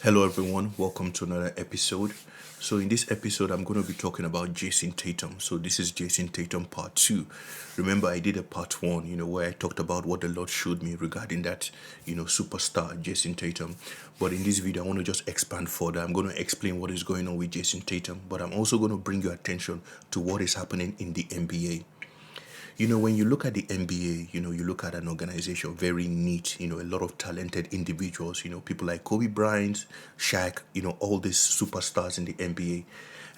Hello, everyone. Welcome to another episode. So, in this episode, I'm going to be talking about Jason Tatum. So, this is Jason Tatum part two. Remember, I did a part one, where I talked about what the Lord showed me regarding that, superstar Jason Tatum. But in this video, I want to just expand further. I'm going to explain what is going on with Jason Tatum, but I'm also going to bring your attention to what is happening in the NBA. When you look at the NBA, you look at an organization, very neat, a lot of talented individuals, people like Kobe Bryant, Shaq, all these superstars in the NBA.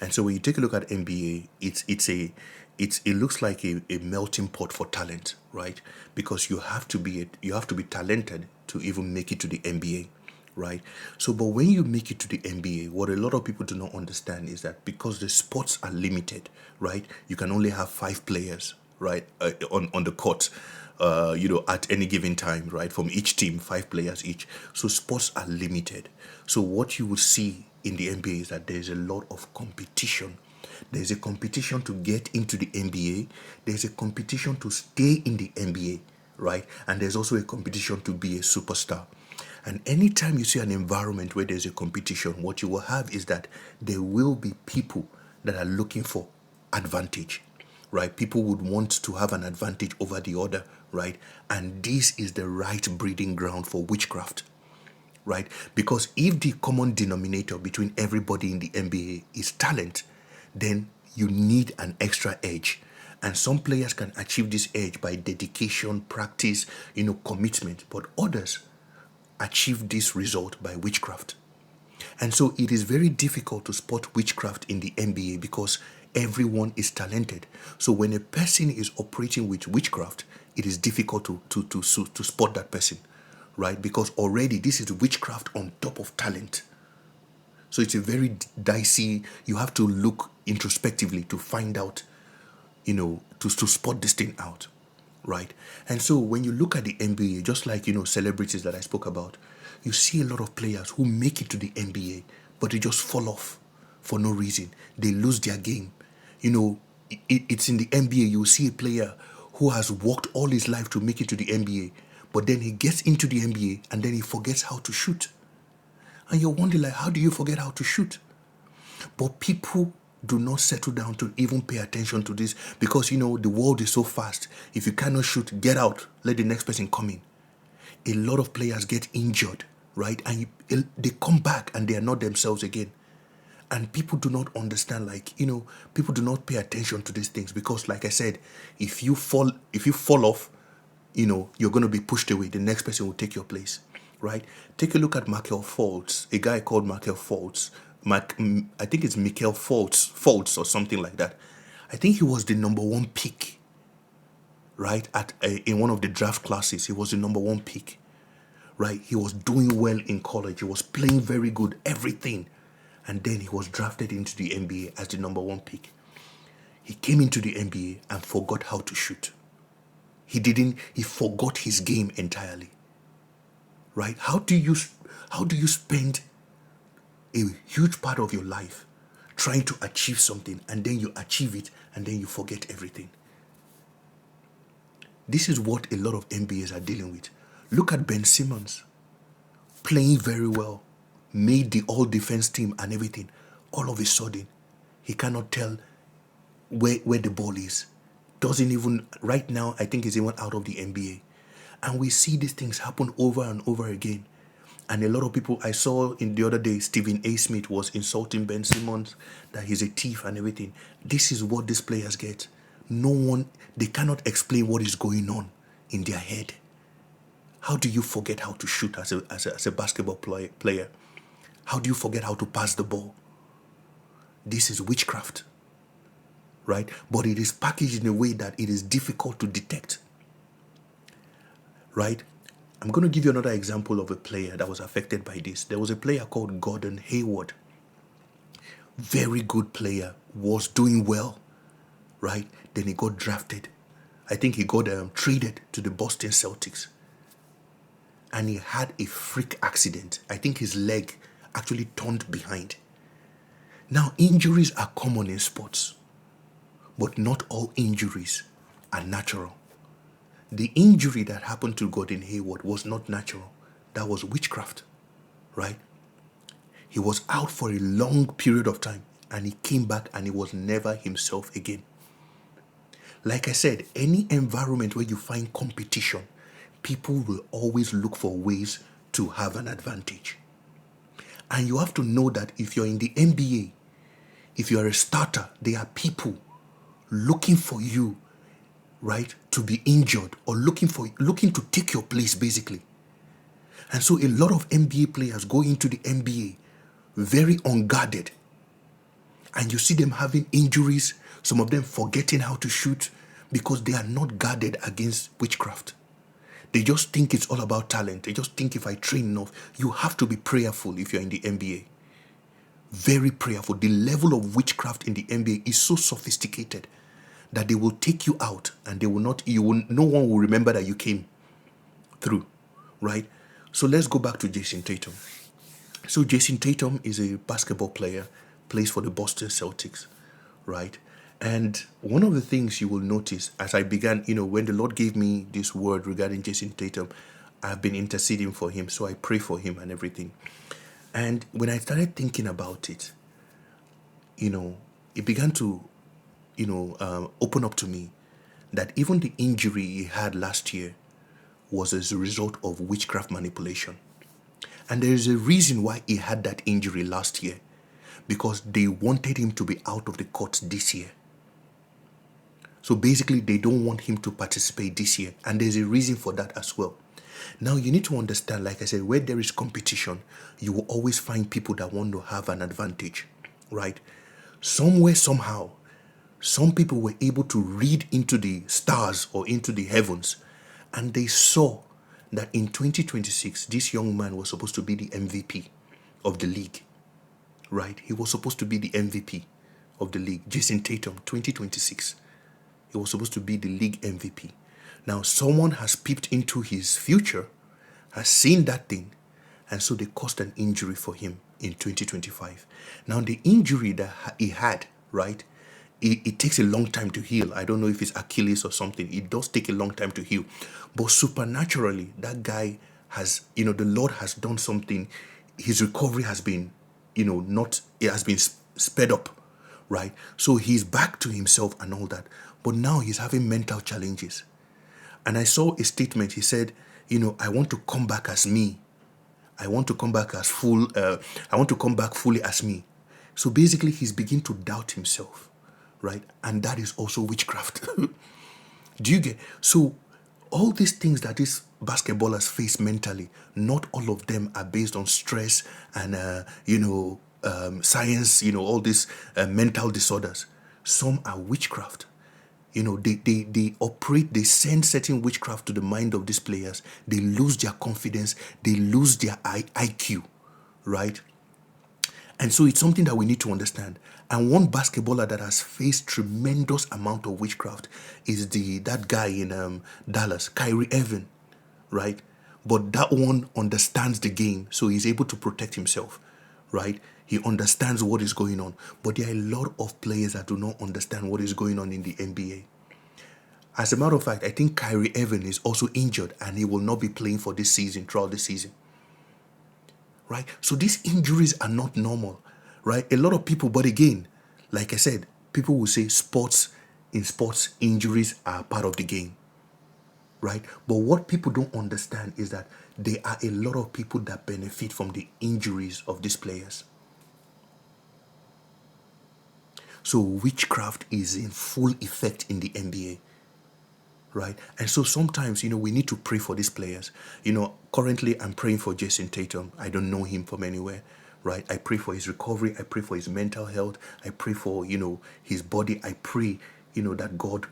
And so when you take a look at NBA, it looks like a melting pot for talent, right? Because you have to be talented to even make it to the NBA. Right. So, but when you make it to the NBA, what a lot of people do not understand is that because the sports are limited, right? You can only have 5 players, right, on the court, at any given time, right? From each team, 5 players each. So sports are limited. So what you will see in the NBA is that there's a lot of competition. There's a competition to get into the NBA. There's a competition to stay in the NBA, right? And there's also a competition to be a superstar. And anytime you see an environment where there's a competition, what you will have is that there will be people that are looking for advantage, right? People would want to have an advantage over the other, right? And this is the right breeding ground for witchcraft, right? Because if the common denominator between everybody in the NBA is talent, then you need an extra edge. And some players can achieve this edge by dedication, practice, commitment, but others achieve this result by witchcraft. And so it is very difficult to spot witchcraft in the NBA because everyone is talented. So when a person is operating with witchcraft, it is difficult to spot that person, right? Because already this is witchcraft on top of talent. So it's a very dicey, you have to look introspectively to find out, to spot this thing out, right? And so when you look at the NBA, just like, celebrities that I spoke about, you see a lot of players who make it to the NBA, but they just fall off for no reason. They lose their game. It's in the NBA, you see a player who has worked all his life to make it to the NBA, but then he gets into the NBA and then he forgets how to shoot. And you're wondering, like, how do you forget how to shoot? But people do not settle down to even pay attention to this because, the world is so fast. If you cannot shoot, get out. Let the next person come in. A lot of players get injured, right? And they come back and they are not themselves again. And people do not understand, people do not pay attention to these things because, like I said, if you fall off, you're going to be pushed away. The next person will take your place, right? Take a look at Markel Fultz, a guy called Markel Fultz. I think it's Mikel Fultz or something like that. I think he was the number one pick, right? In one of the draft classes, he was the number one pick, right? He was doing well in college. He was playing very good, everything. And then he was drafted into the NBA as the number one pick. He came into the NBA and forgot how to shoot. He forgot his game entirely, right? How do you spend a huge part of your life trying to achieve something and then you achieve it and then you forget everything? This is what a lot of NBAs are dealing with. Look at Ben Simmons, playing very well, made the all-defense team and everything. All of a sudden, he cannot tell where the ball is. Doesn't even, right now, I think he's even out of the NBA. And we see these things happen over and over again. And a lot of people, I saw in the other day, Stephen A. Smith was insulting Ben Simmons, that he's a thief and everything. This is what these players get. They cannot explain what is going on in their head. How do you forget how to shoot as a basketball player? How do you forget how to pass the ball? This is witchcraft, right? But it is packaged in a way that it is difficult to detect, right? I'm going to give you another example of a player that was affected by this. There was a player called Gordon Hayward. Very good player, was doing well, right? Then he got drafted. I think he got traded to the Boston Celtics. And he had a freak accident. I think his leg actually turned behind. Now, injuries are common in sports, but not all injuries are natural. The injury that happened to Gordon Hayward was not natural. That was witchcraft, right? He was out for a long period of time, and he came back and he was never himself again. Like I said, any environment where you find competition, people will always look for ways to have an advantage. And you have to know that if you're in the NBA, if you're a starter, there are people looking for you, right, to be injured or looking to take your place, basically. And so a lot of NBA players go into the NBA very unguarded. And you see them having injuries, some of them forgetting how to shoot because they are not guarded against witchcraft. They just think it's all about talent. They just think if I train enough. You have to be prayerful if you're in the NBA. Very prayerful. The level of witchcraft in the NBA is so sophisticated that they will take you out and no one will remember that you came through, right? So let's go back to Jason Tatum. So Jason Tatum is a basketball player, plays for the Boston Celtics, right? And one of the things you will notice as I began, when the Lord gave me this word regarding Jason Tatum, I've been interceding for him. So I pray for him and everything. And when I started thinking about it, it began to, open up to me that even the injury he had last year was as a result of witchcraft manipulation. And there is a reason why he had that injury last year, because they wanted him to be out of the court this year. So basically, they don't want him to participate this year. And there's a reason for that as well. Now, you need to understand, like I said, where there is competition, you will always find people that want to have an advantage, right? Somewhere, somehow, some people were able to read into the stars or into the heavens, and they saw that in 2026, this young man was supposed to be the MVP of the league, right? He was supposed to be the MVP of the league. Jason Tatum, 2026. He was supposed to be the league MVP. Now, someone has peeped into his future, has seen that thing, and so they caused an injury for him in 2025. Now, the injury that he had, right, it takes a long time to heal. I don't know if it's Achilles or something. It does take a long time to heal. But supernaturally, that guy has, the Lord has done something. His recovery has been, it has been sped up, right? So he's back to himself and all that. But now he's having mental challenges. And I saw a statement. He said, I want to come back as me. I want to come back as full. I want to come back fully as me. So basically, he's beginning to doubt himself, right? And that is also witchcraft. Do you get? So all these things that these basketballers face mentally, not all of them are based on stress and, science, all these mental disorders. Some are witchcraft. They operate, they send certain witchcraft to the mind of these players. They lose their confidence. They lose their IQ, right? And so it's something that we need to understand. And one basketballer that has faced tremendous amount of witchcraft is that guy in Dallas, Kyrie Irving, right? But that one understands the game, so he's able to protect himself, right? He understands what is going on. But there are a lot of players that do not understand what is going on in the NBA. As a matter of fact, I think Kyrie Irving is also injured and he will not be playing for this season, throughout the season. Right? So these injuries are not normal, right? A lot of people, but again, like I said, people will say in sports, injuries are part of the game, right? But what people don't understand is that there are a lot of people that benefit from the injuries of these players. So witchcraft is in full effect in the NBA, right? And so sometimes, we need to pray for these players. Currently I'm praying for Jason Tatum. I don't know him from anywhere, right? I pray for his recovery. I pray for his mental health. I pray for, his body. I pray, that God,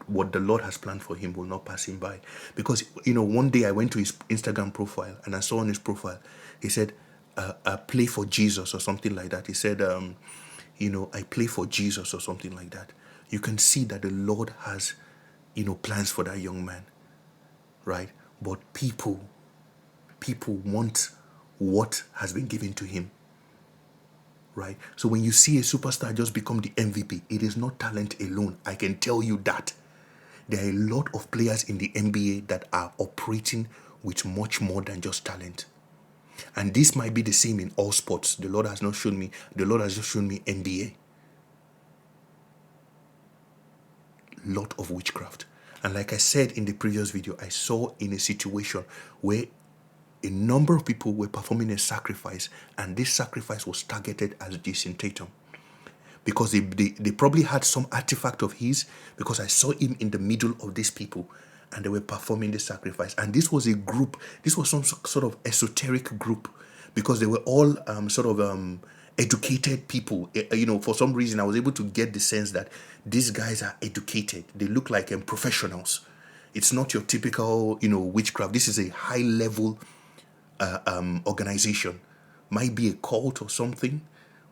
what the Lord has planned for him will not pass him by. Because, one day I went to his Instagram profile and I saw on his profile, he said, play for Jesus or something like that. He said, I play for Jesus or something like that. You can see that the Lord has, plans for that young man, right? But people want what has been given to him, right? So when you see a superstar just become the MVP, it is not talent alone. I can tell you that. There are a lot of players in the NBA that are operating with much more than just talent. And this might be the same in all sports. The Lord has not shown me. The Lord has just shown me NBA. Lot of witchcraft. And like I said in the previous video, I saw in a situation where a number of people were performing a sacrifice, and this sacrifice was targeted as Jason Tatum. Because they probably had some artifact of his, because I saw him in the middle of these people and they were performing the sacrifice. And this was a group, this was some sort of esoteric group, because they were all educated people. For some reason I was able to get the sense that these guys are educated. They look like professionals. It's not your typical witchcraft. This is a high level organization. Might be a cult or something,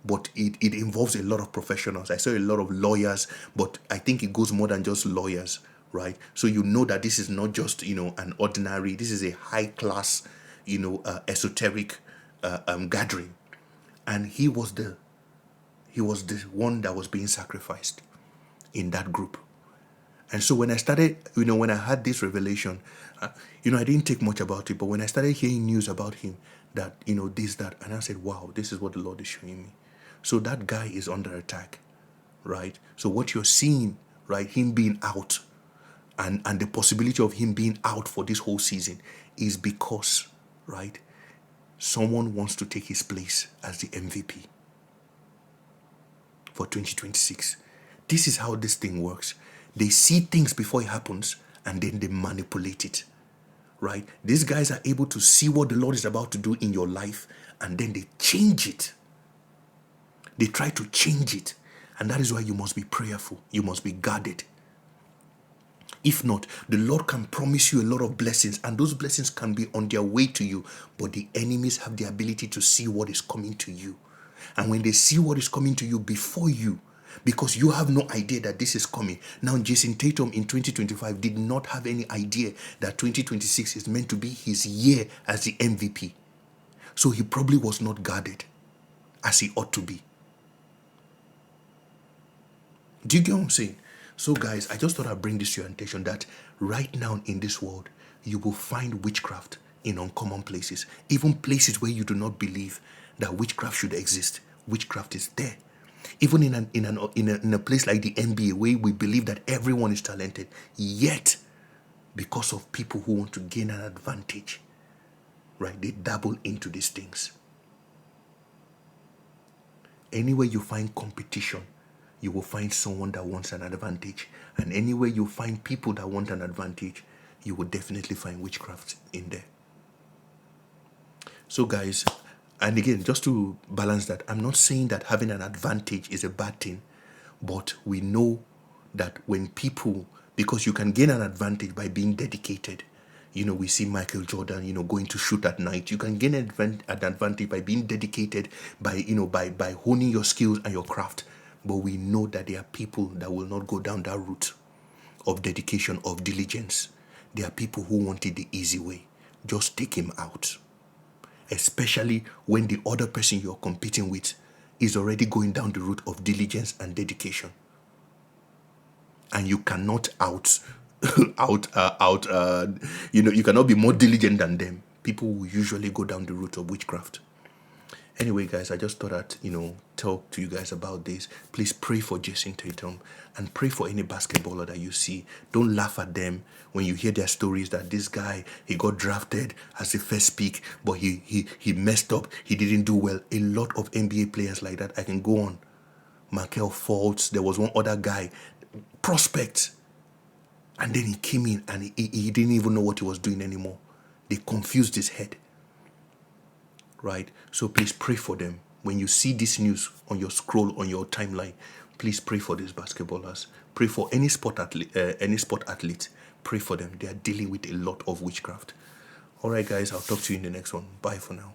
but it involves a lot of professionals. I saw a lot of lawyers, but I think it goes more than just lawyers, right? So that this is not just an ordinary. This is a high class esoteric gathering. And he was the one that was being sacrificed in that group. And so when I started, when I had this revelation, I didn't take much about it, but when I started hearing news about him, that this, that, and I said, wow, this is what the Lord is showing me. So that guy is under attack, right? So what you're seeing, right, him being out, and the possibility of him being out for this whole season is because, right, someone wants to take his place as the MVP for 2026. This is how this thing works. They see things before it happens, and then they manipulate it, right? These guys are able to see what the Lord is about to do in your life, and then they change it. They try to change it. And that is why you must be prayerful. You must be guarded. If not, the Lord can promise you a lot of blessings, and those blessings can be on their way to you, but the enemies have the ability to see what is coming to you. And when they see what is coming to you before you, because you have no idea that this is coming. Now, Jason Tatum in 2025 did not have any idea that 2026 is meant to be his year as the MVP. So he probably was not guarded as he ought to be. Do you get what I'm saying? So guys, I just thought I'd bring this to your attention that right now in this world, you will find witchcraft in uncommon places. Even places where you do not believe that witchcraft should exist. Witchcraft is there. Even in a place like the NBA, where we believe that everyone is talented, yet because of people who want to gain an advantage, right, they dabble into these things. Anywhere you find competition, you will find someone that wants an advantage. And anywhere you find people that want an advantage, you will definitely find witchcraft in there. So guys, and again, just to balance that, I'm not saying that having an advantage is a bad thing, but we know that when people, because you can gain an advantage by being dedicated. We see Michael Jordan, going to shoot at night. You can gain an advantage by being dedicated, by honing your skills and your craft. But we know that there are people that will not go down that route of dedication, of diligence. There are people who want it the easy way. Just take him out. Especially when the other person you're competing with is already going down the route of diligence and dedication. And you cannot you cannot be more diligent than them. People will usually go down the route of witchcraft. Anyway, guys, I just thought I'd, talk to you guys about this. Please pray for Jason Tatum and pray for any basketballer that you see. Don't laugh at them when you hear their stories that this guy, he got drafted as the first pick, but he messed up. He didn't do well. A lot of NBA players like that. I can go on. Markel Fultz. There was one other guy, prospect. And then he came in and he didn't even know what he was doing anymore. They confused his head. Right? So please pray for them. When you see this news on your scroll, on your timeline, please pray for these basketballers. Pray for any sport athlete. Pray for them. They are dealing with a lot of witchcraft. All right, guys, I'll talk to you in the next one. Bye for now.